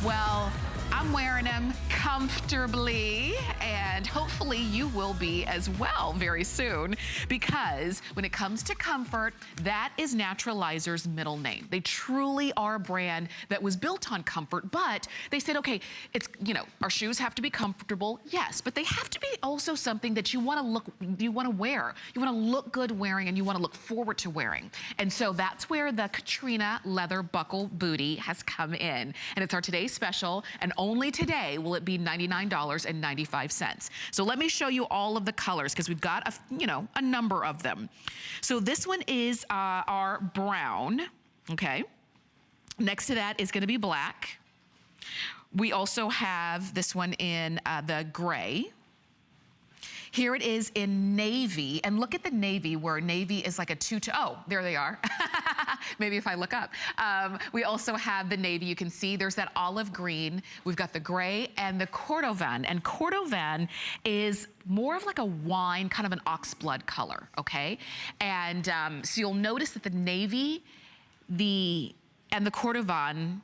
Well, I'm wearing them comfortably, and hopefully you will be as well very soon, because when it comes to comfort, that is Naturalizer's middle name. They truly are a brand that was built on comfort, but they said, okay, it's, you know, our shoes have to be comfortable, yes, but they have to be also something that you want to wear. You want to look good wearing, and you want to look forward to wearing. And so that's where the Katrina leather buckle bootie has come in, and it's our today's special, and only today will it be $99.95. So let me show you all of the colors, because we've got a number of them. So this one is our brown, okay? Next to that is gonna be black. We also have this one in the gray. Here it is in navy, and look at the navy, where navy is like a two-tone, oh, there they are. Maybe if I look up. We also have the navy, you can see there's that olive green, we've got the gray and the cordovan, and cordovan is more of like a wine, kind of an oxblood color, okay? And so you'll notice that the navy, and the cordovan,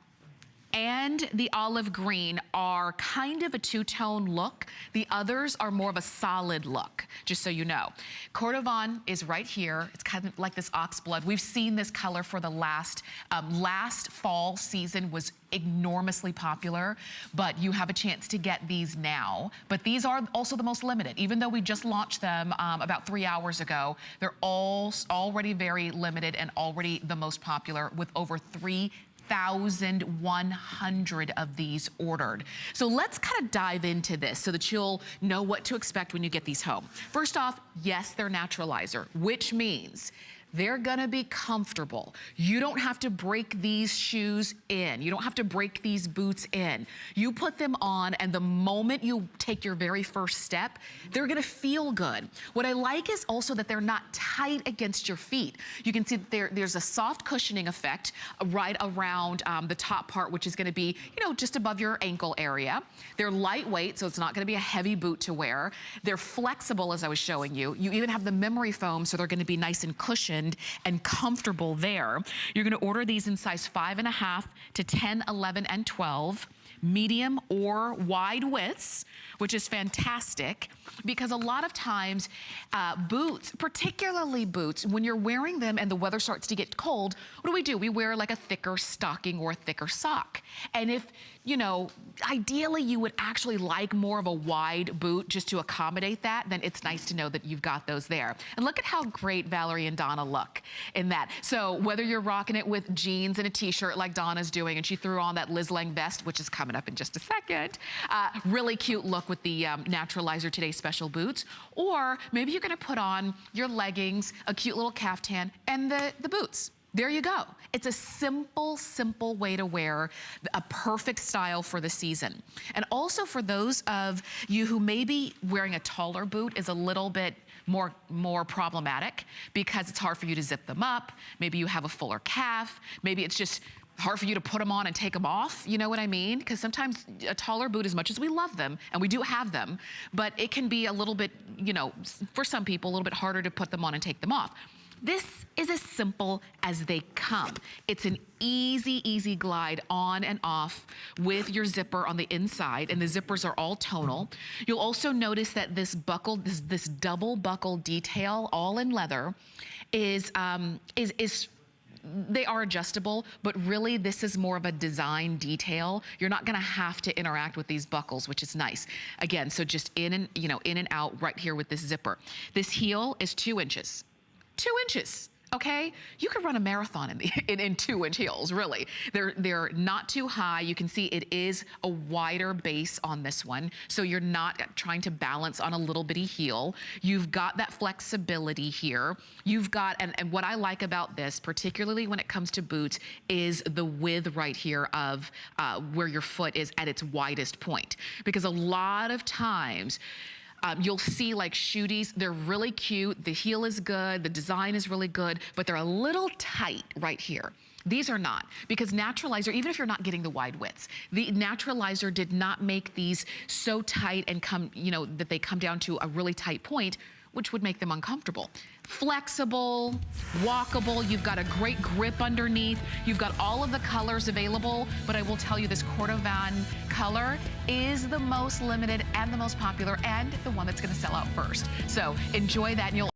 and the olive green are kind of a two-tone look. The others are more of a solid look, just so you know. Cordovan is right here. It's kind of like this oxblood. We've seen this color for the last fall season was enormously popular, but you have a chance to get these now. But these are also the most limited. Even though we just launched them about 3 hours ago, they're all already very limited and already the most popular, with over 3,100 of these ordered. So let's kind of dive into this so that you'll know what to expect when you get these home. First off, yes, they're Naturalizer, which means they're gonna be comfortable. You don't have to break these shoes in. You don't have to break these boots in. You put them on, and the moment you take your very first step, they're gonna feel good. What I like is also that they're not tight against your feet. You can see that there's a soft cushioning effect right around the top part, which is gonna be, you know, just above your ankle area. They're lightweight, so it's not gonna be a heavy boot to wear. They're flexible, as I was showing you. You even have the memory foam, so they're gonna be nice and cushioned and comfortable there. You're gonna order these in size 5.5 to 10, 11, and 12, medium or wide widths, which is fantastic, because a lot of times boots, particularly boots, when you're wearing them and the weather starts to get cold, what do? We wear like a thicker stocking or a thicker sock. And if, you know, ideally you would actually like more of a wide boot just to accommodate that, then it's nice to know that you've got those there. And look at how great Valerie and Donna look in that. So whether you're rocking it with jeans and a t-shirt like Donna's doing, and she threw on that Liz Lang vest, which is coming up in just a second, really cute look with the Naturalizer Today Special boots, or maybe you're gonna put on your leggings, a cute little caftan, and the boots. There you go. It's a simple, simple way to wear, a perfect style for the season. And also for those of you who maybe wearing a taller boot is a little bit more problematic, because it's hard for you to zip them up. Maybe you have a fuller calf. Maybe it's just hard for you to put them on and take them off, you know what I mean? Because sometimes a taller boot, as much as we love them, and we do have them, but it can be a little bit, you know, for some people, a little bit harder to put them on and take them off. This is as simple as they come. It's an easy, easy glide on and off with your zipper on the inside, and the zippers are all tonal. You'll also notice that this buckle, this double buckle detail, all in leather, they are adjustable, but really this is more of a design detail. You're not gonna have to interact with these buckles, which is nice. Again, so just in and out right here with this zipper. This heel is 2 inches. 2 inches, okay? You could run a marathon in 2-inch heels, really. They're not too high. You can see it is a wider base on this one, so you're not trying to balance on a little bitty heel. You've got that flexibility here. You've got, and what I like about this, particularly when it comes to boots, is the width right here of where your foot is at its widest point. Because a lot of times, you'll see like shooties, they're really cute, the heel is good, the design is really good, but they're a little tight right here. These are not, because Naturalizer, even if you're not getting the wide widths, the Naturalizer did not make these so tight and come, you know, that they come down to a really tight point. which would make them uncomfortable. Flexible, walkable, you've got a great grip underneath, you've got all of the colors available, but I will tell you this Cordovan color is the most limited and the most popular and the one that's gonna sell out first. So enjoy that, and you'll